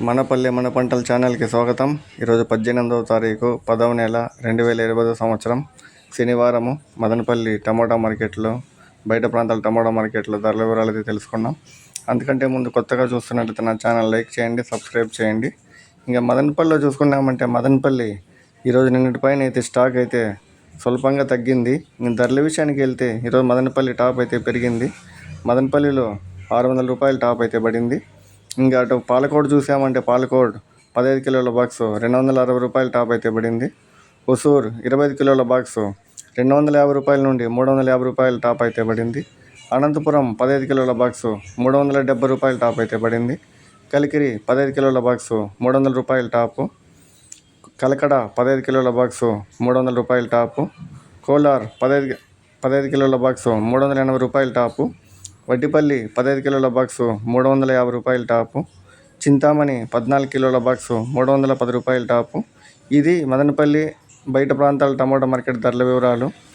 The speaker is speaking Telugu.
మన పంటల ఛానల్కి స్వాగతం. ఈరోజు 18వ తారీఖు 10వ నెల 2020 సంవత్సరం శనివారము. మదనపల్లి టమోటా మార్కెట్లో, బయట ప్రాంతాల టమోటా మార్కెట్లో ధరల వివరాలు అయితే తెలుసుకున్నాం. అందుకంటే ముందు కొత్తగా చూస్తున్నట్లయితే నా ఛానల్ లైక్ చేయండి, సబ్స్క్రైబ్ చేయండి. ఇంకా మదనపల్లిలో చూసుకున్నామంటే మదనపల్లి ఈరోజు నిన్నటి పైన అయితే స్టాక్ అయితే స్వల్పంగా తగ్గింది. ఇంకా ధరల విషయానికి వెళ్తే ఈరోజు మదనపల్లి టాప్ అయితే పెరిగింది. మదనపల్లిలో 600 రూపాయల టాప్ అయితే పడింది. ఇంకా అటు పాలకోడ్ చూసామంటే పాలకోడ్ 15 కిలోల బాక్సు 260 రూపాయల టాప్ అయితే పడింది. హుసూర్ 25 కిలోల బాక్సు 250 రూపాయల నుండి 350 రూపాయల టాప్ అయితే పడింది. అనంతపురం 15 కిలోల బాక్సు 370 రూపాయల టాప్ అయితే పడింది. కలికిరి 15 కిలోల బాక్సు 300 రూపాయల టాపు. కలకడ 15 కిలోల బాక్సు 300 రూపాయల టాపు. కోలార్ 15 కిలోల బాక్సు 380 రూపాయల టాపు. వడ్డిపల్లి 15 కిలోల బాక్సు 350 రూపాయల టాపు. చింతామణి 14 కిలోల బాక్సు 310 రూపాయల టాపు. ఇది మదనపల్లి బయట ప్రాంతాల టమోటా మార్కెట్ ధరల వివరాలు.